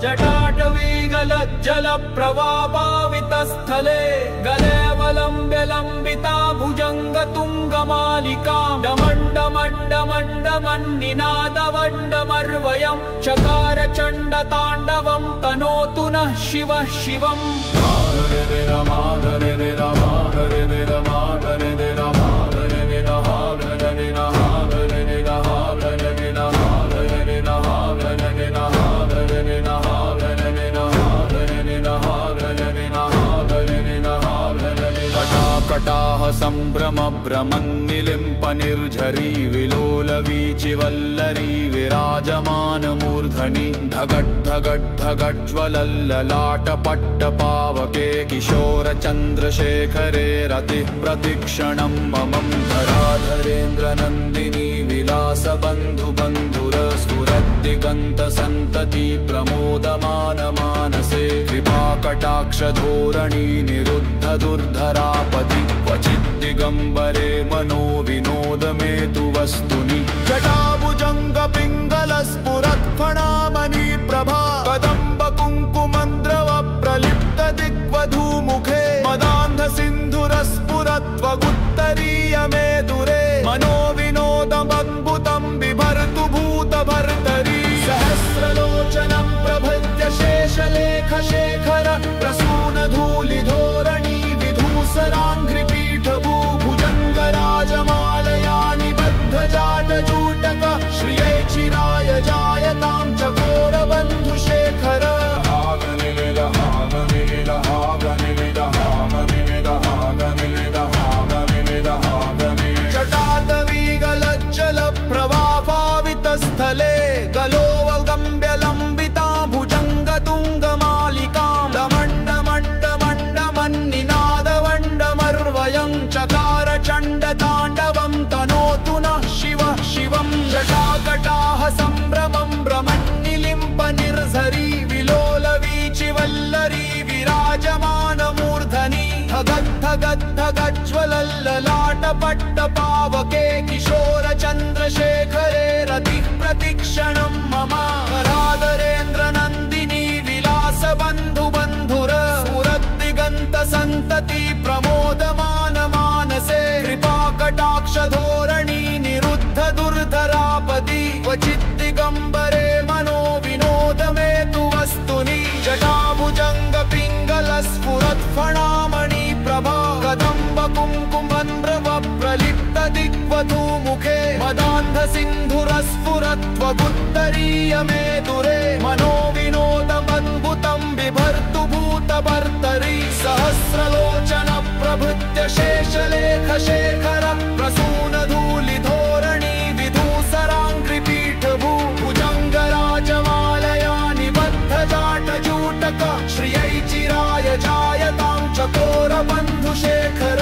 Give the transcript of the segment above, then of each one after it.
जटाटवीगलज्जल प्रवापावितस्थले गलेवलम्ब्य लम्बिता भुजङ्गतुङ्गमालिका डमण्डमण्डमण्डमन्निनादवण्डमर्वयं चकार चण्डताण्डवं तनोतु नः शिवः शिवम्। कटाह संभ्रम भ्रमन्निलिम्प निर्झरी विलोलवीचिवल्लरी विराजमान मूर्धनि धगट् धगट् धगज्ज्वलल्ललाटपट्टपावके किशोर चन्द्रशेखरे रतिः प्रतिक्षणं ममं धराधरेन्द्र नन्दिनी विलास बन्धु बन्धुर स्फुरद्दिगन्त सन्तति प्रमोदमान मानसे कृपाकटाक्ष धोरणी निरुद्ध दुर्धरापति क्वचित् दिगम्बरे मनो विनोद मे तु वस्तुनि जटाभुजङ्ग पिङ्गल स्फुरत्फणामणि प्रभा कदम्ब कुङ्कुमन्द्रव प्रलिप्त दिग्वधूमुखे मदान्ध सिन्धुरस्फुरत्वगुत्तरीय मे दुरे मनो विनोदमद्भुतं बिभर्तु भूतभर्तरी सहस्रलोचनं प्रभृत्य शेषलेख शेखर प्रसून धूलिधोरणी विधूसराङ्घ्रिपीठभू भुजङ्गराजमालया निबद्धजाटजूटक श्रियै चिराय जायतां चकोरबन्धुशेखर। जटाटवीगलज्जल प्रवापावितस्थले गलोवगम्ब्य लम्बिता भुजङ्गतुङ्गमालिकां डमण्डमण्डमण्डमन्निनादवण्डमर्वयं चकार चण्डताण्डवं तनोतु नः शिवः शिवम्। जटाकटाह सम्भ्रमं भ्रमन्निलिम्प निर्झरी विलोलवीचिवल्लरी विराजमान मूर्धनि धगद् धगद् धगज्ज्वलल्ललाटपट्टपावके किशोर चन्द्रशेखरे रतिः प्रतिक्षणं मम धराधरेन्द्र नन्दिनी विलास बन्धु बन्धुर स्फुरद्दिगन्त सन्तति प्रमोदमान मानसे कृपाकटाक्ष धोरणी निरुद्ध दुर्धरापति क्वचित् दिगम्बरे मनो विनोद मे तु वस्तुनि जटाभुजङ्ग पिङ्गल स्फुरत्फणामणि प्रभा कदम्ब कुङ्कुमन्द्रव प्रलिप्त दिग्वधूमुखे मदान्ध सिन्धुरस्फुरत्वगुत्तरीय मे दुरे मनो विनोदमद्भुतं बिभर्तु भूतभर्तरि सहस्रलोचन प्रभृत्य शेषलेख शेखर प्रसून धूलिधोरणी विधूसराङ्घ्रिपीठभू भुजङ्गराजमालया निबद्धजाटजूटक श्रियै चिराय जायतां चकोरबन्धुशेखर।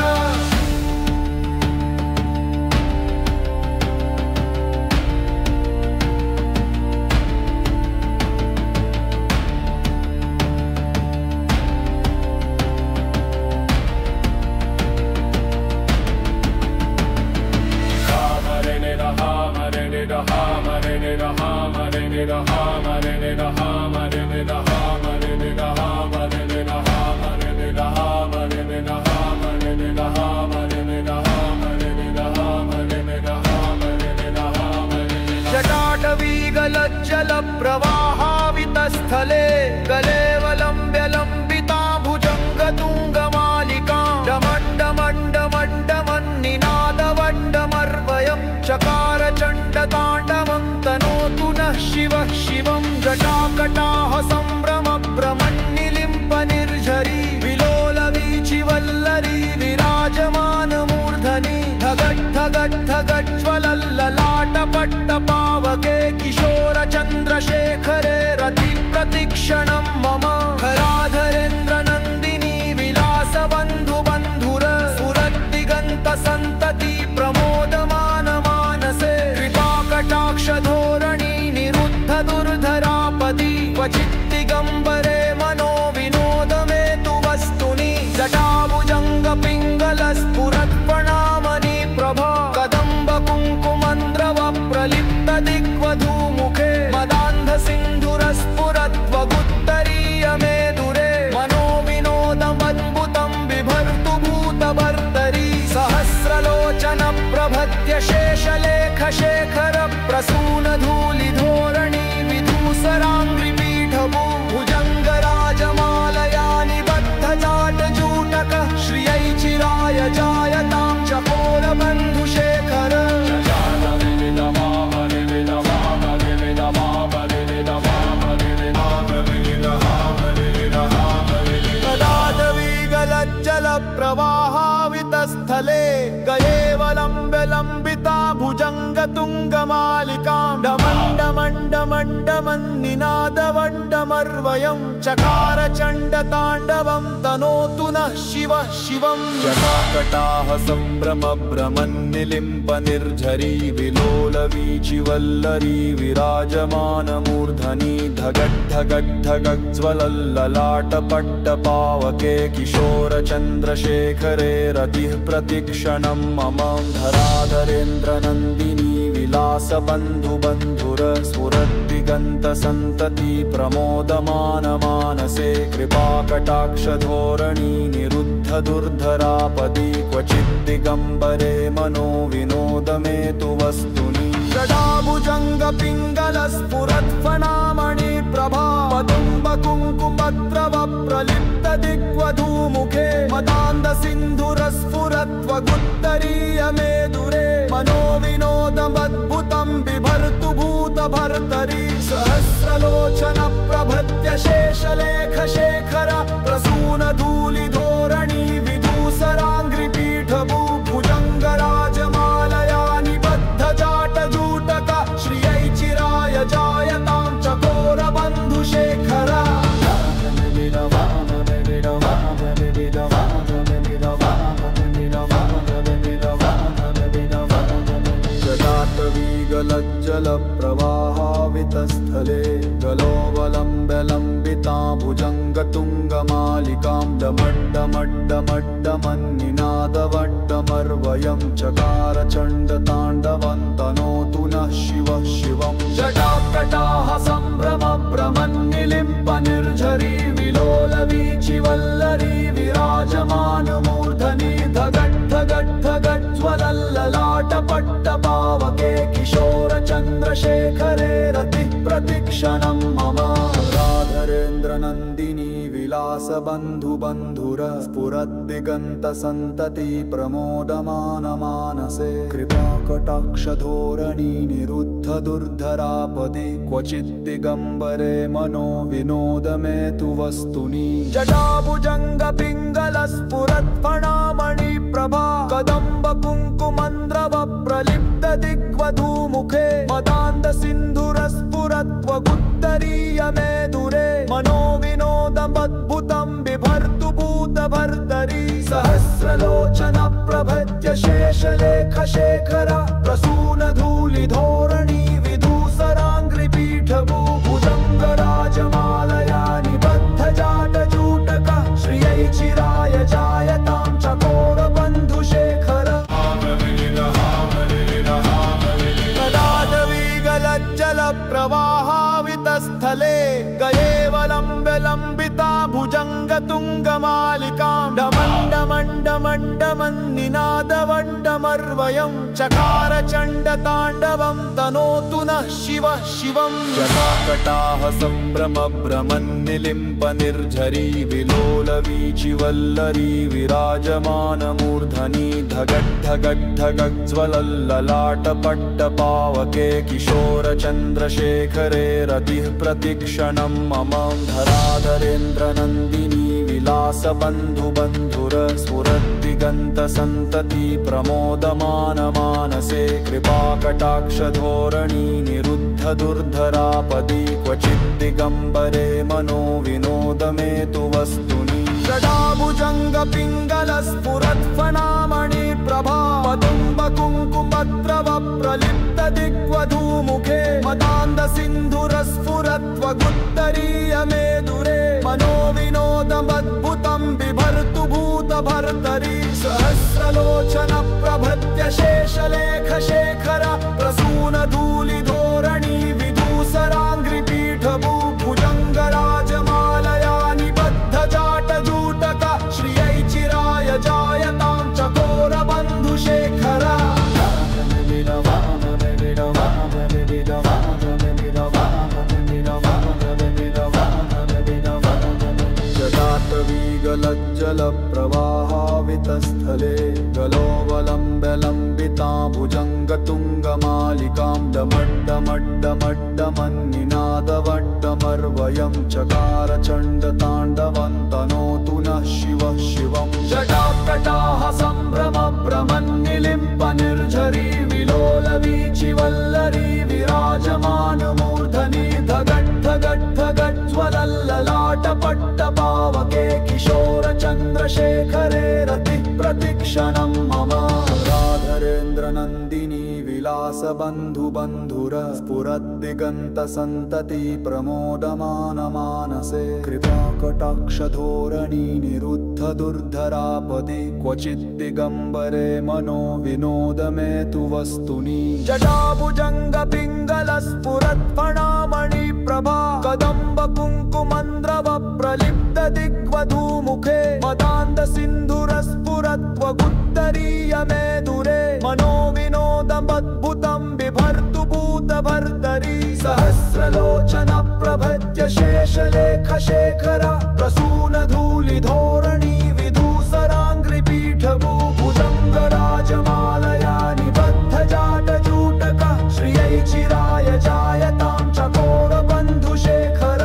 जटाटवीगलज्जल प्रवाहावितस्थले गलेवलम्ब्य लम्बिता भुजङ्गतुङ्गमालिकां डमण्डमण्डमण्डमन्निनादवण्डमर्वयं चकार चण्डताण्डवं तनोतु नः शिवः शिवम्। जटाकटाह सम्भ्रम भ्रमन्निलिम्प निर्झरी विलोलवीचिवल्लरी विराजमान मूर्धनि धगट् धगट् धगज्ज्वलल्ललाटपट्टपावके किशोर चन्द्रशेखरे शेषलेखशेखर प्रसूनधूलिधोरणी विधूसराङ्घ्रिपीठभू भुजङ्गराजमालया निबद्धजाटजूटक श्रियै चिराय जायतां चकोरबन्धुशेखर प्रवाहावितस्थले गयेवलम्ब्यलम्बिता भुजङ्गतुङ्गमालिकां डमण्डमण्डमण्डमन्निनादवण्डमर्वयं चकार चण्डताण्डवं तनोतु नः शिवः शिवं जटाकटाह सम्भ्रमभ्रमन्निलिम्प निर्झरी विलोलवीचिवल्लरी विराजमानमूर्धनि धगद्धगद्धगज्ज्वलल्ललाटपट्टपावके किशोरचन्द्रशेखरे रतिः प्रतिक्षणं मम धराधरेन्द्रनन्दिनी विलासबन्धुबन्धुर स्फुरद्दिगन्तसन्तति प्रमोदमानमानसे कृपाकटाक्षधोरणी निरुद्धदुर्धरापदि क्वचिद्दिगम्बरे मनो विनोदमे तु वस्तुनि जटाभुजङ्गपिङ्गलस्फुरत्फणामणि प्रभा पदुम्बकुङ्कुमद्रव प्रलिप्तदिग्वधूमुखे मदान्दसिन्धुरस्फुरत्वगुत्तरीयमेदुरे मनोविनोदमद्भुतं बिभर्तु भूतभर्तरि सहस्रलोचन प्रभृत्य शेषलेखशेखर प्रसूनधूलिधोरणी विधूसराङ्घ्रिपीठभू भुजङ्गराजमालया निबद्धजाटजूटक श्रियै चिराय जायतां चकोरबन्धुशेखर जटाटवीगलज्जलप्रवाहावितस्थले गलोवलम्ब्यलम्बिता भुजङ्गतुङ्गमालिकां डमड्डमड्डमड्डमन्निनादवड्डमर्वयं चकार चण्डताण्डवं तनोतु नः शिवः शिवं जटाकटाह सम्भ्रमभ्रमन्निलिम्प निर्झरी विलोलवीचिवल्लरी विराजमानमूर्धनि धगद्धगद्धगज्ज्वलल्ललाटपट्टपावके किशोरचन्द्रशेखरे रतिः प्रतिक्षणं मम राधरेन्द्रनन्दिनी विलासबन्धुबन्धुर स्फुरद्दिगन्तसन्तति प्रमोदमानमानसे कृपाकटाक्षधोरणी निरुद्धदुर्धरापदि क्वचिद्दिगम्बरे मनो विनोदमे तु वस्तुनि जटाभुजङ्गपिङ्गलस्फुरत्फणामणि प्रभा कदम्बकुङ्कुमन्द्रव प्रलिप्तदिग्वधूमुखे मदान्दसिन्धुरस्फुरत्वगुत्तरीयमेदुरे मनोविनोदमद्भुतं बिभर्तु भूतभर्तरि सहस्रलोचन प्रभृत्य शेषलेखशेखर प्रसूनधूलिधोरणी विधूसराङ्घ्रिपीठभू भुजङ्गराजमालया निबद्धजाटजूटक श्रियै चिराय जायतां चकोरबन्धुशेखर प्रवाहावितस्थले गयेवलम्ब्यलम्बिता भुजङ्गतुङ्गमालिकां डमण्डमण्डमण्डमन्निनादवण्डमर्वयं चकार चण्डताण्डवं तनोतु नः शिवः शिवं जटाकटाह सम्भ्रमभ्रमन्निलिम्प निर्झरी विलोलवीचिवल्लरी विराजमानमूर्धनि धगद्धगद्धगज्ज्वलल्ललाटपट्टपावके किशोरचन्द्रशेखरे रतिः प्रतिक्षणं मम धराधरेन्द्रनन्दिनी विलासबन्धुबन्धुर स्फुरद्दिगन्तसन्तति प्रमोदमानमानसे कृपाकटाक्षधोरणी निरुद्धदुर्धरापदि क्वचिद्दिगम्बरे मनो विनोदमे तु वस्तुनि जटाभुजङ्गपिङ्गलस्फुरत्फणामणि प्रभा पदुम्बकुङ्कुमद्रव प्रलिप्तदिग्वधूमुखे मदान्दसिन्धुरस्फुरत्वगुत्तरीयमेदुरे मनोविनोदमद्भुतं बिभर्तु भूतभर्तरि सहस्रलोचन प्रभृत्य शेषलेखशेखर प्रसूनधूलिधोरणी विधूसराङ्घ्रिपीठभू भुजङ्गराजमालया निबद्धजाटजूटक श्रियै चिराय जायतां चकोरबन्धुशेखर प्रभावितस्थले गलोवलम्ब्यलम्बिता भुजङ्गतुङ्गमालिकां डमड्डमड्डमड्डमन्निनादवड्डमर्वयं चकार चण्डताण्डवं तनोतु नः शिवः शिवं। जटाकटाः सम्भ्रमभ्रमन्निलिम्पनिर्झरी विलोलवीचिवल्लरी विराजमानमूर्धनि धगड्धगड्धगज्ज्वलल्ललाटपट्टपावके किशोरचन्द्रशेखरे रतिः प्रतिक्षणं मम। राधरेन्द्रनन्दिनी विलासबन्धुबन्धुर स्फुरद्दिगन्तसन्तति प्रमोदमानमानसे कृपाकटाक्षधोरणी निरुद्धदुर्धरापदि क्वचिद्दिगम्बरे मनो विनोद मे तु वस्तुनि। जटाभुजङ्गपिङ्गलस्फुरत्फणामणि प्रभा कदम्बकुङ्कुमन्द्रव प्रलिप्तदिग्वधूमुखे मदान्दसिन्धुरस्फुरत्वगुत्तरीय मे दूरे मनो विनोदमद्भुतं बिभर्तु भूतभर्तरि। सहस्रलोचन प्रभृत्य शेषलेखशेखर प्रसूनधूलिधोरणी विधूसराङ्घ्रिपीठभू भुजङ्गराजमालया निबद्धजाटजूटक श्रियै चिराय जायतां चकोरबन्धुशेखर।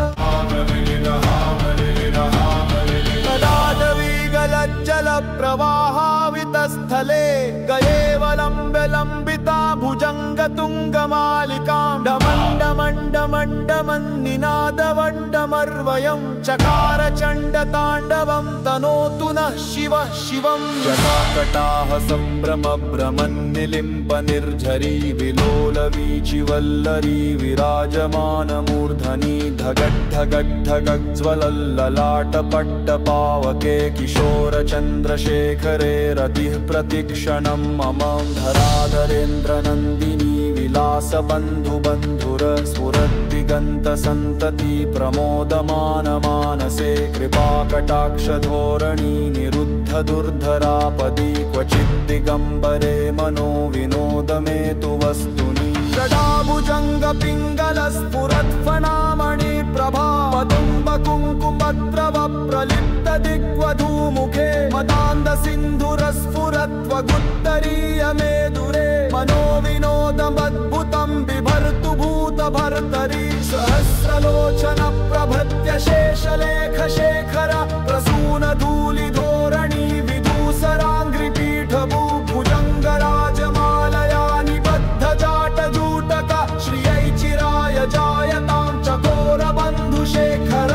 तदाटवीगलज्जलप्रवाहावितस्थले गयेवलम्ब्यलम्बिता भुजङ्गतुङ्गमालिकां डमण्डमण्डमण्डमन्निनादवड्डमर्वयं चकार चण्डताण्डवं तनोतु नः शिवः शिवं। जटाकटाः सम्भ्रमभ्रमन्निलिम्पनिर्झरी विलोलवीचिवल्लरी विराजमानमूर्धनि धगड्धगड्धगज्ज्वलल्ललाटपट्टपावके किशोरचन्द्रशेखरे रतिः प्रतिक्षणं मम। धराधरेन्द्रनन्दिनी विलासबन्धुबन्धुर स्फुरद्दिगन्तसन्तति प्रमोदमानमानसे कृपाकटाक्षधोरणी निरुद्धदुर्धरापदि क्वचिद्दिगम्बरे मनो विनोद मे तु वस्तुनि। जटाभुजङ्गपिङ्गलस्फुरत्फणामणि प्रभा कदम्बकुङ्कुमद्रव प्रलिप्तदिग्वधूमुखे मदान्दसिन्धुरस्फुरत्वगुत्तरीय मे दूरे मनो विनोदमद्भुतं बिभर्तु भूतभर्तरि। सहस्रलोचन प्रभृत्य शेषलेखशेखर प्रसूनधूलिधोरणी विधूसराङ्घ्रिपीठभू भुजङ्गराजमालया निबद्धजाटजूटक श्रियै चिराय जायतां चकोरबन्धुशेखर।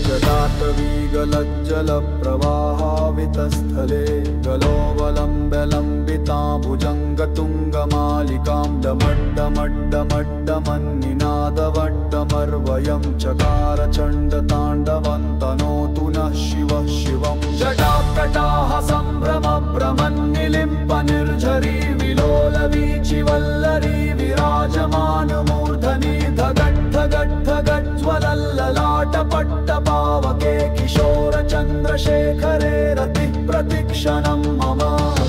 जटाटवीगलज्जलप्रवाहावितस्थले गलोवलम्ब्यलम्बिता भुजङ्गतुङ्गमालिकां डमड्डमड्डमड्डमन्निनादवड्डमर्वयं चकार चण्डताण्डवं तनोतु नः शिवः शिवं। जटाकटाः सम्भ्रमभ्रमन्निलिम्पनिर्झरी विलोलवीचिवल्लरी विराजमानमूर्धनि धगड्धगड्धगज्ज्वलल्ललाटपट्टपावके किशोरचन्द्रशेखरे रतिः प्रतिक्षणं मम।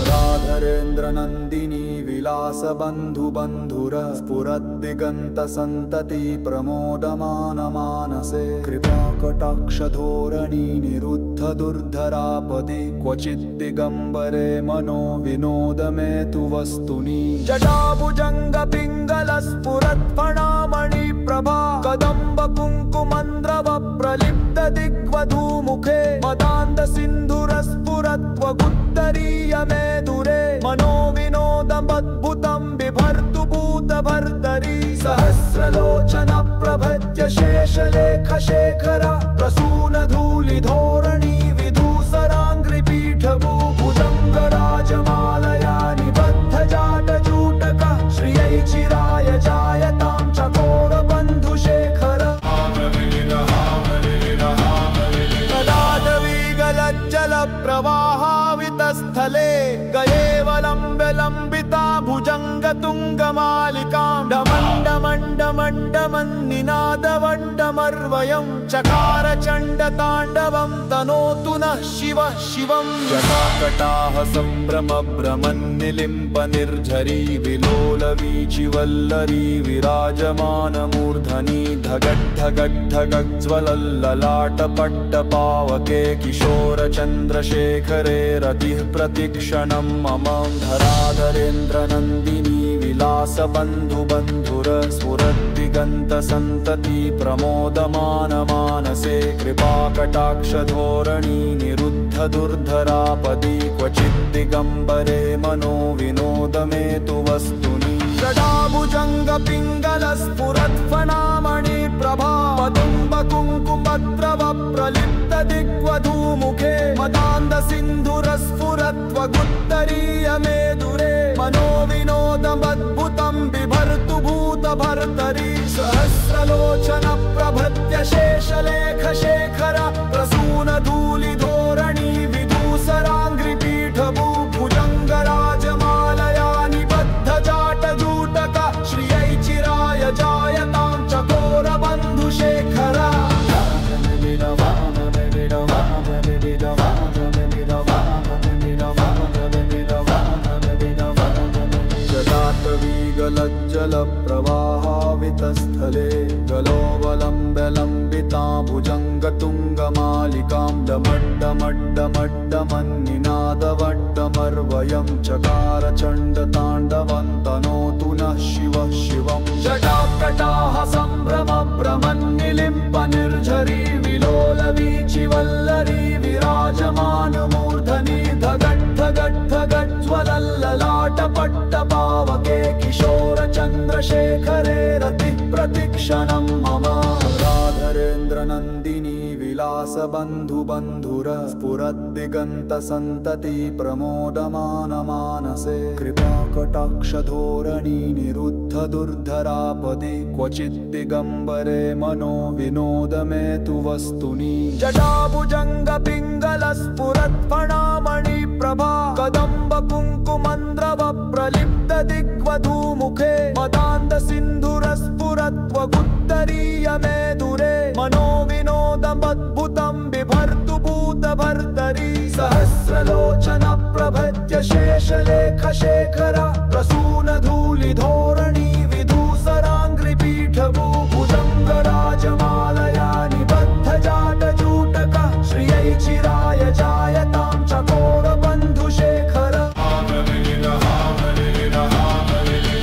राधरेन्द्रनन्दिनी विलासबन्धुबन्धुर स्फुरद्दिगन्तसन्तति प्रमोदमानमानसे कृपाकटाक्षधोरणी निरुद्धदुर्धरापदि क्वचिद्दिगम्बरे मनो विनोद मे तु वस्तुनि। जटाभुजङ्गपिङ्गलस्फुरत्फणामणि प्रभा कदम्बकुङ्कुमन्द्रव प्रलिप्तदिग्वधूमुखे मदान्दसिन्धुरस्फुरत्वगुत्तरीय मे दूरे मनो विनोदमद्भुतं बिभर्तु भूतभर्तरि। सहस्रलोचन प्रभृत्य शेषलेखशेखर प्रसूनधूलिधोरणी विधूसराङ्घ्रिपीठभू भुजङ्गराजमालया निबद्धजाटजूटक श्रियै चिराय जायतां चकोरबन्धुशेखर। तदाटवीगलज्जलप्रवाहावितस्थले गयेवलम्ब्यलम्बिता भुजङ्गतुङ्गमालिकां डमण्डमण्ड डमण्डमण्डमन्निनादवड्डमर्वयं चकार चण्डताण्डवं तनोतु नः शिवः शिवं। जटाकटाह सम्भ्रमभ्रमन्निलिम्प निर्झरी विलोलवीचिवल्लरी विराजमानमूर्धनि धगद्धगद्धगज्ज्वलल्ललाटपट्टपावके किशोरचन्द्रशेखरे रतिः प्रतिक्षणं मम धराधरेन्द्रनन्दिनी विलासबन्धुबन्धुर स्फुरद्दिगन्तसन्तति प्रमोदमानमानसे कृपाकटाक्षधोरणी निरुद्धदुर्धरापदि क्वचिद्दिगम्बरे मनो विनोदमेतु वस्तुनि। जटाभुजङ्गपिङ्गलस्फुरत्फणामणि प्रभा पदुम्बकुङ्कुमद्रव प्रलिप्तदिग्वधूमुखे मदान्धसिन्धुरस्फुरत्वगुत्तरीयमेदुरे मनोविनोदमद्भुतं बिभर्तु भूतभर्तरि। सहस्रलोचन प्रभृत्य शेषलेखशेखर प्रसूनधूलिधोरणी विदूसराङ्घ्रिपीठभू भुजङ्गराजमालया निबद्धजाटजूटक श्रियै चिराय जायतां चकोरबन्धुशेखर। जटाटवीगलज्जलप्रवाहावितस्थले गलोवलम्ब्यलम्बिता भुजङ्गतुङ्गमालिकां डमड्डमड्डमड्डमन्निनादवड्डमर्वयं चकार चण्डताण्डवं तनोतु नः शिवः शिवं। जटाकटाह सम्भ्रमभ्रमन्निलिम्प निर्झरी विलोलवीचिवल्लरी विराजमानमूर्धनि धगद्धगद्धगज्ज्वलल्ललाटपट्टपावके किशोरचन्द्रशेखरे रतिः प्रतिक्षणं मम राधरेन्द्रनन्दिनी विलासबन्धुबन्धुर स्फुरद्दिगन्तसन्तति प्रमोदमानमानसे कृपाकटाक्षधोरणी निरुद्धदुर्धरापदि क्वचिद्दिगम्बरे मनो विनोदमेतु वस्तुनि। जटाभुजङ्गपिङ्गलस्फुरत्फणामणि प्रभा कदम्बकुङ्कुमन्द्रव प्रलिप्तदिग्वधूमुखे मदान्धसिन्धुरस्फुरत्वगुत्तरीयमेदुरे मनोविनोदमद्भुतं बिभर्तु भूतभर्तरि। सहस्रलोचन प्रभृत्य शेषलेखशेखर प्रसूनधूलिधोरणी विदूसराङ्घ्रिपीठभू भुजङ्गराजमालया निबद्धजाटजूटक श्रियै चिराय जायतां चकोरबन्धुशेखर।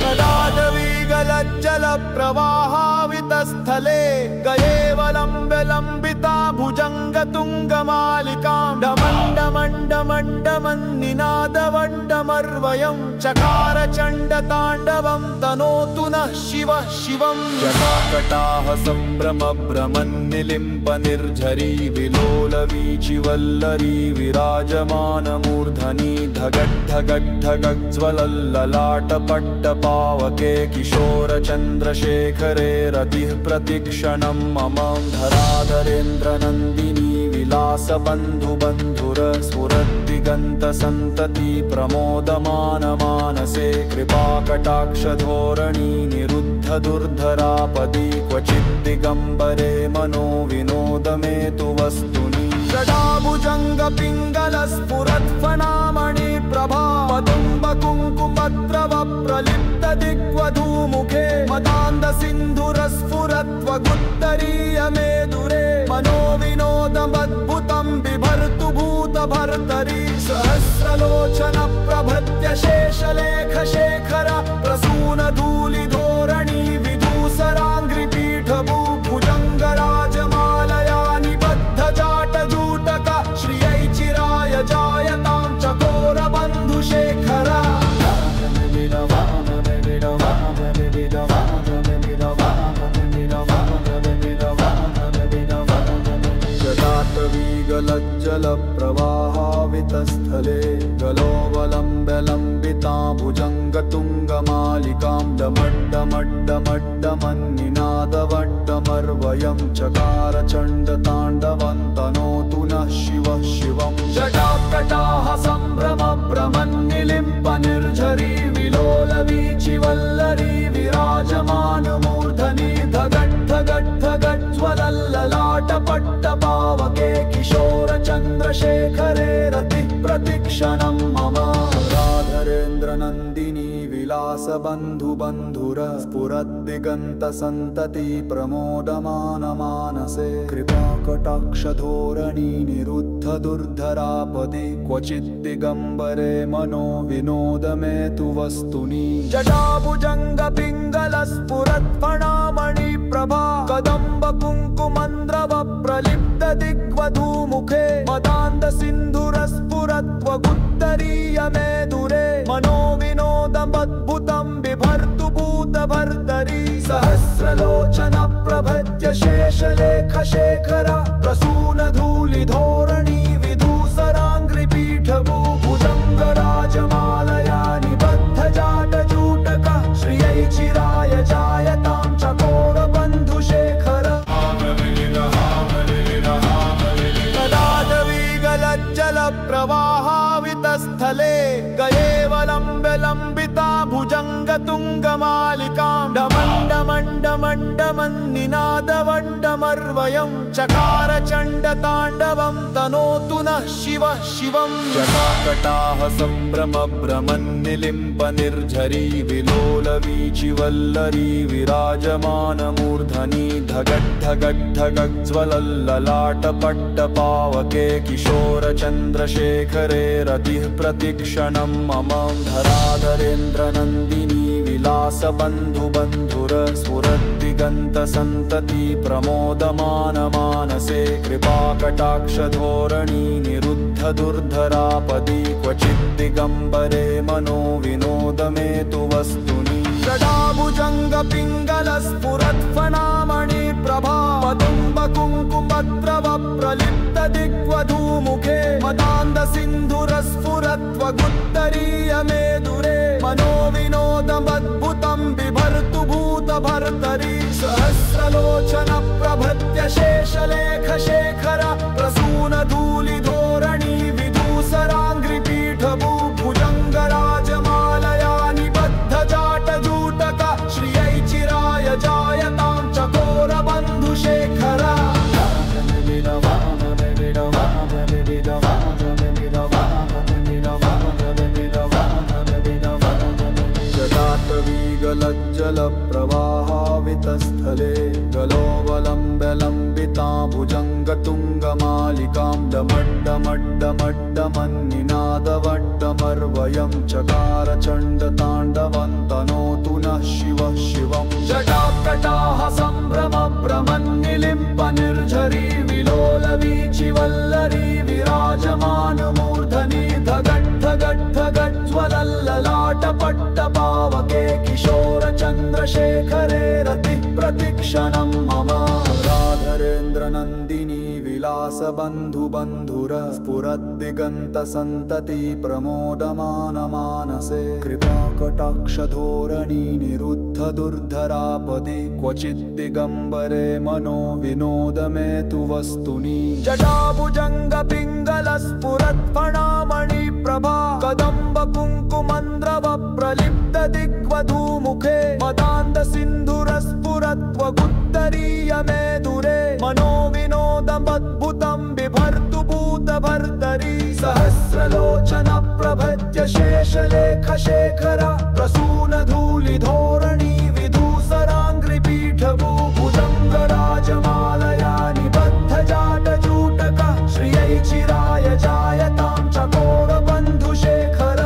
गदाधवीगलज्जलप्रवाहावितस्थले गयेवलम्ब्यलम्बिता भुजङ्गतुङ्गमालिकां डमण्डमण्डमण्डमन्निनादवड्डमर्वयं चकार चण्डताण्डवं तनोतु नः शिवः शिवं। जटाकटाह सम्भ्रमभ्रमन्निलिम्प निर्झरी विलोलवीचिवल्लरी विराजमानमूर्धनि धगद्धगद्धगज्ज्वलल्ललाटपट्टपावके किशोरचन्द्रशेखरे रतिः प्रतिक्षणं मम धराधरेन्द्रनन्दिनी विलासबन्धुबन्धुर स्फुरद्दिगन्तसन्तति प्रमोदमानमानसे कृपाकटाक्षधोरणी निरुद्धदुर्धरापदि क्वचिद्दिगम्बरे मनो विनोदमेतु वस्तुनि। जटाभुजङ्गपिङ्गलस्फुरत्फणामणि प्रभा पदुम्बकुङ्कुमद्रव प्रलिप्तदिग्वधूमुखे मदान्धसिन्धुरस्फुरत्वगुत्तरीयमेदुरे मनोविनोदमद्भुतं बिभर्तु भूतभर्तरि। सहस्रलोचन प्रभृत्य शेषलेखशेखर प्रसूनधूलिधोरणी विदूसराङ्घ्रिपीठभू भुजङ्गराजमालया निबद्धजाटजूटक श्रियै चिराय जायतां चकोरबन्धुशेखर। जटाटवीगलज्जलप्रवाहावितस्थले गलोवलम्ब्यलम्बिता भुजङ्गतुङ्गमालिकां डमड्डमड्डमड्डमन्निनादवड्डमर्वयं चकार चण्डताण्डवं तनोतु नः शिवः शिवं। जटाकटाह सम्भ्रमभ्रमन्निलिम्प निर्झरी विलोलवीचिवल्लरी विराजमानमूर्धनि प्रतीक्षणं मम राधरेन्द्रनन्दिनी विलासबन्धुबन्धुर स्फुरद्दिगन्तसन्तति प्रमोदमानमानसे कृपाकटाक्षधोरणी निरुद्धदुर्धरापदि क्वचिद्दिगम्बरे मनो विनोद मे तु वस्तुनि जटाभुजङ्गपिङ्गलस्फुरत्फणामणि प्रभा कदम्ब कुङ्कुमन्द्रव प्रलिप्त दिग्वधूमुखे मदान्धसिन्धुरस्फुरत्वगुत्तरीय मे दुरे मनो विनोदमद्भुतं बिभर्तु भूतभर्तरि सहस्रलोचन प्रभज्य शेषलेखशेखर प्रसूनधूलिधोरणी विधूसराङ्घ्रिपीठभू भुजङ्गराजमालया निबद्धजाटजूटक श्रियै चिराय जायतां चकोरबन्धुशेखर तदादवीगलज्जलप्रवाहावितस्थले गयेवलम्बिता भुजङ्गतुङ्गमालिकां डमण्डमण्डमण्डमन्निनादवण्डमर्वयं चकार चण्डताण्डवं तनोतु नः शिवः शिवं जटाकटाह सम्भ्रमभ्रमन्निलिम्प निर्झरी विलोलवीचिवल्लरी विराजमानमूर्धनि धगद्धगद्धगज्ज्वलल्ललाटपट्टपावके किशोरचन्द्रशेखरे रतिः प्रतीक्षणं मम धराधरेन्द्रनन्दिनी विलासबन्धुबन्धुर स्फुरद्दिगन्तसन्तति प्रमोदमानमानसे कृपाकटाक्षधोरणी निरुद्धदुर्धरापदि क्वचिद्दिगम्बरे मनो विनोद मे तु वस्तुनि जटाभुजङ्गपिङ्गलस्फुरत्फणामणि प्रभा मदुम्ब कुङ्कुमद्रव प्रलिप्त दिग्वधूमुखे मदान्धसिन्धुरस्फुरत्वगुत्तरीय मे दुरे मनो विनोदमद्भुतं बिभर्तु भूतभर्तरि सहस्रलोचन प्रभृत्य शेषलेखशेखर प्रसूनधूलिधोरणी विधूसराङ्घ्रिपीठभू भुजङ्गराजमालया निबद्धजाटजूटक श्रियै चिराय जायतां चकोरबन्धुशेखर जटाटवीगलज्जलप्रवाहावितस्थले गलोवलम्ब्यलम्बिता भुजङ्गतुङ्गमालिकां डमड्डमड्डमड्डमन्निनादवड्डमर्वयं चकार चण्डताण्डवं तनोतु नः शिवः शिवं जटाकटाह सम्भ्रमभ्रमन्निलिम्प निर्झरी विलोलवीचिवल्लरी विराजमानमूर्धनि धगद्धगद्धगज्ज्वलल्ललाटपट्टपावके किशोरचन्द्रशेखरे रतिः प्रतीक्षणं मम राधरेन्द्रनन्दिनी विलासबन्धुबन्धुर स्फुरद्दिगन्तसन्तति प्रमोदमानमानसे कृपाकटाक्षधोरणी निरुद्धदुर्धरापदि क्वचिद्दिगम्बरे मनो विनोद मे तु वस्तुनि जटाभुजङ्गपिङ्गलस्फुरत्फणामणि प्रभा कदम्ब कुङ्कुमन्द्रव प्रलिप्त दिग्वधूमुखे मदान्धसिन्धुरस्फुरत्वगुत्तरीय मे दुरे मनो विनोदमद्भुतं बिभर्तु भूतभर्तरि सहस्रलोचन प्रभज्य शेषलेखशेखर प्रसूनधूलिधोरणी विधूसराङ्घ्रिपीठभू भुजङ्गराजमालया निबद्धजाटजूटक श्रियै चिराय जायतां चकोरबन्धुशेखर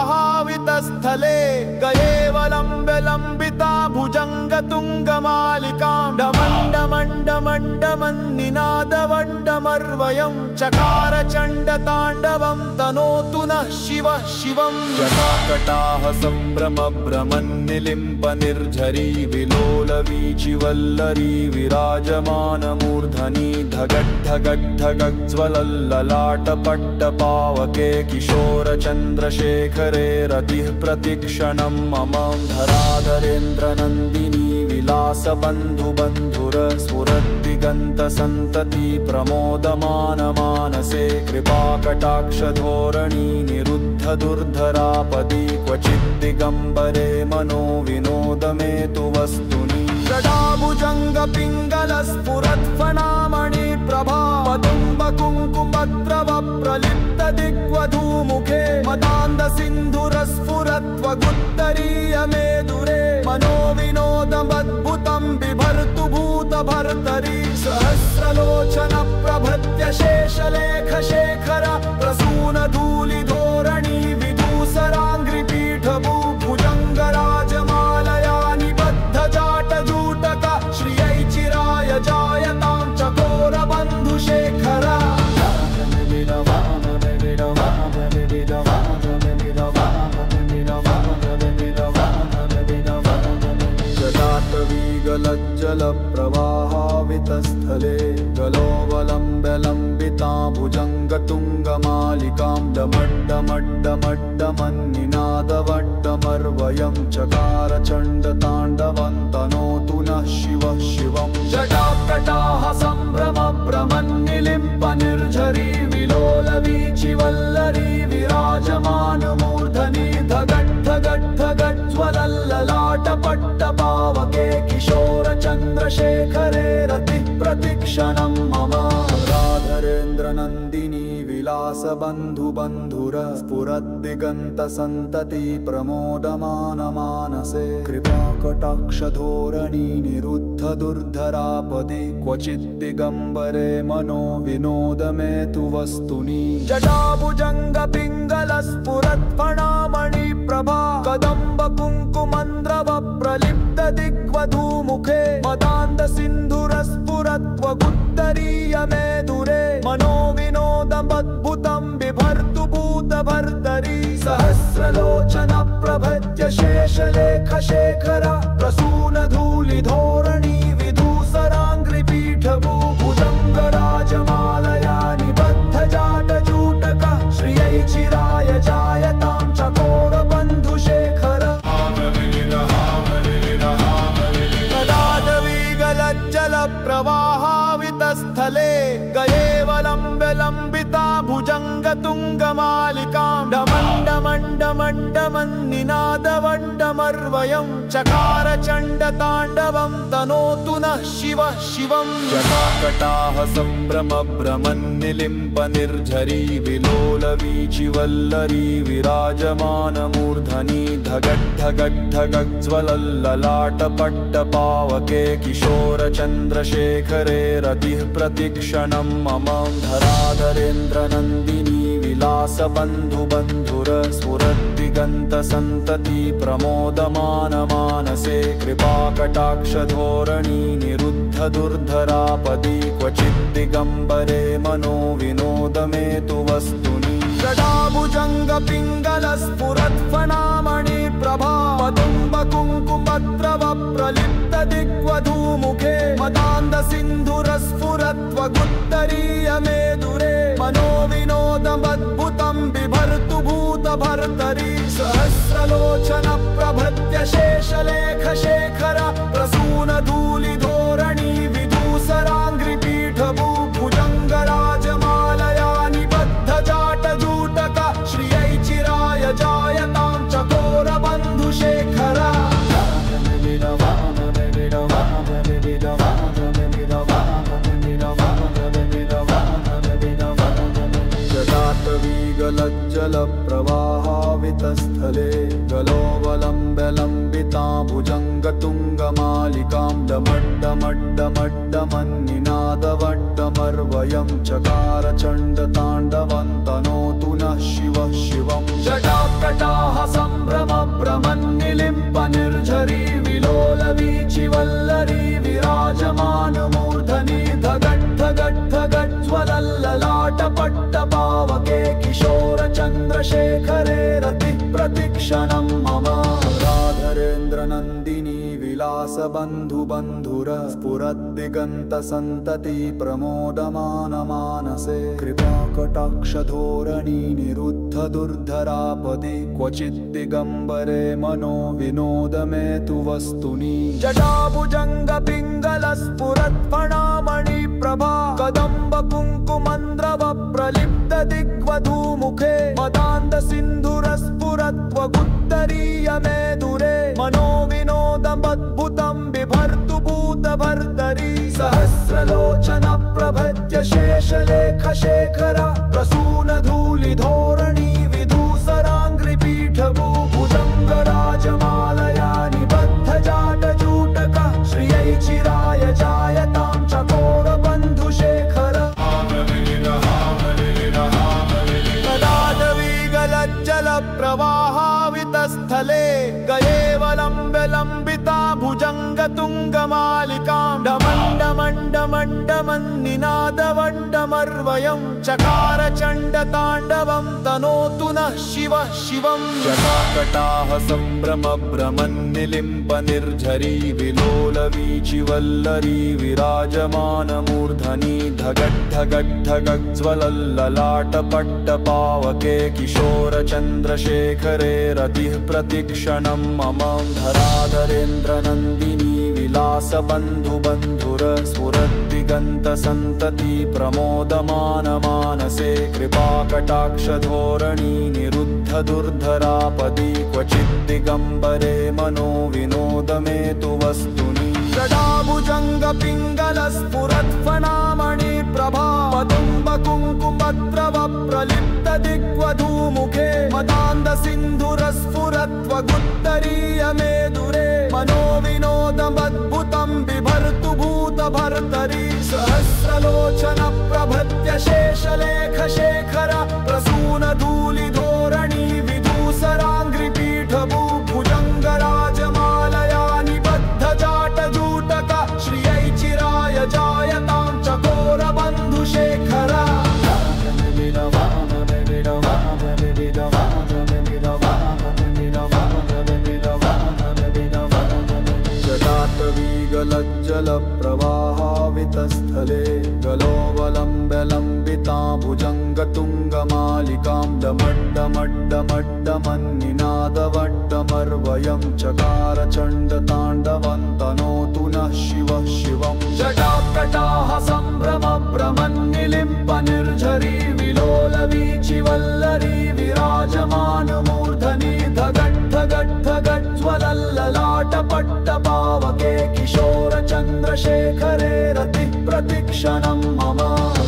तदादवीगलज्जलप्रवाहावितस्थले गयेवलम्ब्यलम्बिता भुजङ्गतुङ्गमालिकां डमण्डमण्डमण्डमन्निनादवण्डमर्वयं चकार चण्डताण्डवं तनोतु नः शिवः शिवं जटाकटाह सम्भ्रमभ्रमन्निलिम्प निर्झरी विलोलवीचिवल्लरी विराजमानमूर्धनि धगद्धगद्धगज्ज्वलल्ललाटपट्टपावके किशोरचन्द्रशेखरे रतिः प्रतीक्षणं मम धराधरेन्द्रनन्दिनी विलासबन्धुबन्धुर स्फुरद्दिगन्तसन्तति प्रमोदमानमानसे कृपाकटाक्षधोरणी निरुद्धदुर्धरापदि क्वचिद्दिगम्बरे मनो विनोद मे तु वस्तुनि जटाभुजङ्ग जटाभुजङ्गपिङ्गलस्फुरत्फणामणि प्रभा पदुम्बकुङ्कुमद्रव प्रलिप्त दिग्वधूमुखे मदान्धसिन्धुरस्फुरत्वगुत्तरीयमेदुरे मनोविनोदमद्भुतं बिभर्तु भूतभर्तरि सहस्रलोचन प्रभृत्य शेषलेखशेखर प्रसूनधूलिधोरणि विदूसराङ्घ्रिपीठभू भुजङ्गराजमालया निबद्धजाटजूटक श्रियै चिराय जायतां चकोरबन्धुशेखर जटाटवीगलज्जलप्रवाहावितस्थले गलोवलम्ब्यलम्बिता भुजङ्गतुङ्गमालिकां डमड्डमड्डमड्डमन्निनादवड्डमर्वयं चकार चण्डताण्डवं तनोतु नः शिवः शिवम् जटाकटाः सम्भ्रमभ्रमन्निलिम्प निर्झरी विलोलवीचिवल्लरी विराजमानमूर्धनि धगड्धगड्धगज्ज्वलल्ललाटपट्टपावके किशोरचन्द्रशेखरे रतिः प्रतिक्षणं मम राधरेन्द्रनन्दिनी विलासबन्धुबन्धुर स्फुरद्दिगन्तसन्तति प्रमोदमानमानसे कृपाकटाक्षधोरणी निरुद्धदुर्धरापदि क्वचिद्दिगम्बरे मनो विनोद मे तु वस्तुनि जटाभुजङ्गपिङ्गलस्फुरत्फणामणि प्रभा कदम्बकुङ्कुमन्द्रव प्रलिप्त दिग्वधूमुखे मदान्धसिन्धुरस्फुरत्वगुत्तरीयमेदुरे मनोविनोदमद्भुतं बिभर्तु भूतभर्तरि सहस्रलोचन प्रभृत्य शेषलेखशेखर प्रसूनधूलिधोरणि विदूसराङ्घ्रिपीठभू भुजङ्गराजमालया निबद्धजाटजूटक श्रियै चिराय जायतां चकोरबन्धुशेखर प्रवाहावितस्थले गयेवलम्ब्यलम्बिता भुजङ्गतुङ्गमालिकां डमण्डमण्डमण्डमन्निनादवड्डमर्वयं चकार चण्डताण्डवं तनोतु नः शिवः शिवम् जटाकटाः सम्भ्रमभ्रमन्निलिम्प निर्झरी विलोलवीचिवल्लरी विराजमानमूर्धनि धगड्धगड्धगज्ज्वलल्ललाटपट्टपावके किशोरचन्द्रशेखरे रतिः प्रतिक्षणं मम धराधरेन्द्रनन्दिनी विलासबन्धुबन्धुर स्फुरद्दिगन्तसन्तति प्रमोदमानमानसे कृपाकटाक्षधोरणी निरुद्धदुर्धरापदि क्वचिद्दिगम्बरे मनो विनोद मे तु वस्तुनि जटाभुजङ्गपिङ्गलस्फुरत्फणामणि प्रभा पदुम्बकुङ्कुमद्रव प्रलिप्त दिग्वधूमुखे मदान्धसिन्धुरस्फुरत्वगुत्तरीयमेदुरे मनोविनोदमद्भुतं बिभर्तु भूतभर्तरि सहस्रलोचन प्रभृत्य शेषलेखशेखर प्रसूनधूलिधोरणि विदूसराङ्घ्रिपीठभू भुजङ्गराजमालया निबद्धजाटजूटक श्रियै चिराय जायतां चकोरबन्धुशेखर जटाटवीगलज्जलप्रवाहावितस्थले गलोवलम्ब्यलम्बिता भुजङ्गतुङ्गमालिकां डमड्डमड्डमड्डमन्निनादवड्डमर्वयं चकार चण्डताण्डवं तनोतु नः शिवः शिवम् जटाकटाः सम्भ्रमभ्रमन्निलिम्प निर्झरी विलोलवीचिवल्लरी विराजमानमूर्धनि धगड्धगड्धगज्ज्वलल्ललाटपट्टपावके किशोरचन्द्रशेखरे रतिः प्रतिक्षणं मम राधरेन्द्रनन्दिनी विलासबन्धुबन्धुर स्फुरद्दिगन्तसन्तति प्रमोदमानमानसे कृपाकटाक्षधोरणी निरुद्धदुर्धरापदि क्वचिद्दिगम्बरे मनो विनोद मे तु वस्तुनि जटाभुजङ्गपिङ्गलस्फुरत्फणामणि प्रभा कदम्बकुङ्कुमन्द्रव प्रलिप्त दिग्वधूमुखे मदान्धसिन्धुरस्फुरत्वगुत्तरीयमेदुरे मनोविनोदमद्भुतं बिभर्तु भूतभर्तरि सहस्रलोचन प्रभृत्य शेषलेखशेखर प्रसूनधूलिधोरणी विधूसराङ्घ्रिपीठभू भुजङ्गराजमालया निबद्धजाटजूटक श्रियै चिराय जायतां चकोरबन्धुशेखर तदाटवीगलज्जलप्रवाहावितस्थले गयेवलम्ब्यलम्बिता भुजङ्गतुङ्गमालिकां डमण्डमण्डमण्डमन्निनादवण्डमर्वयं चकार चण्डताण्डवं तनोतु नः शिवः शिवम् जटाकटाह सम्भ्रमभ्रमन्निलिम्प निर्झरी विलोलवीचिवल्लरी विराजमानमूर्धनि धगद्धगद्धगज्ज्वलल्ललाटपट्टपावके किशोरचन्द्रशेखरे रतिः प्रतिक्षणं मम धराधरेन्द्रनन्दिनी विलासबन्धुबन्धुर स्फुरद्दिगन्तसन्तति प्रमोदमानमानसे कृपाकटाक्षधोरणी निरुद्धदुर्धरापदि क्वचिद्दिगम्बरे मनो विनोदमेतु वस्तुनि जटाभुजङ्गपिङ्गलस्फुरत्फणामणि प्रभा पदुम्बकुङ्कुमद्रव प्रलिप्तदिग्वधूमुखे मदान्दसिन्धुरस्फुरत्वगुत्तरीयमेदुरे मनो विनोदमद्भुतं बिभर्तु भूतभर्तरि सहस्रलोचन प्रभृत्य शेषलेखशेखर प्रसूनधूलिधोरणी विधूसराङ्घ्रिपीठभू भुजङ्गराजमालया निबद्धजाटजूटक श्रियै चिराय जायतां चकोरबन्धुशेखर जटाटवीगलज्जलप्रवाहावितस्थले गलोवलम्ब्यलम्बिता भुजङ्गतुङ्गमालिकां डमड्डमड्डमड्डमन्निनादवड्डमर्वयं चकार चण्डताण्डवं तनोतु नः शिवः शिवम् जटाकटाह सम्भ्रमभ्रमन्निलिम्प निर्झरी विलोलवीचिवल्लरी विराजमानमूर्धनि धगद्धगद्धगज्ज्वलल्ललाटपट्टपावके किशोरचन्द्रशेखरे रतिः प्रतिक्षणं मम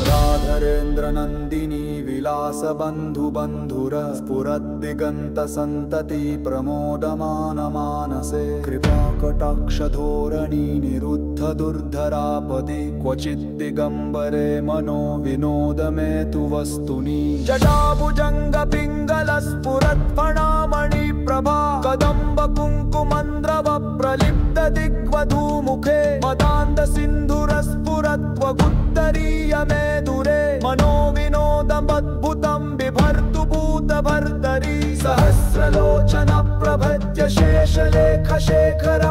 राधरेन्द्रनन्दिनी विलासबन्धुबन्धुर स्फुरद्दिगन्तसन्तति प्रमोदमानमानसे कृपाकटाक्षधोरणी निरुद्धदुर्धरापदि क्वचिद्दिगम्बरे मनो विनोदमेतु वस्तुनि जटाभुजङ्गपिङ्गलस्फुरत्फणामणि प्रभा कदम्बकुङ्कुमन्द्रव प्रलिप्तदिग्वधूमुखे मदान्दसिन्धुरस्फुरत्वगुत्तरीयमेदुरे मनो विनोदमद्भुतं बिभर्तु भूतभर्तरि सहस्रलोचन प्रभृत्य शेषलेखशेखर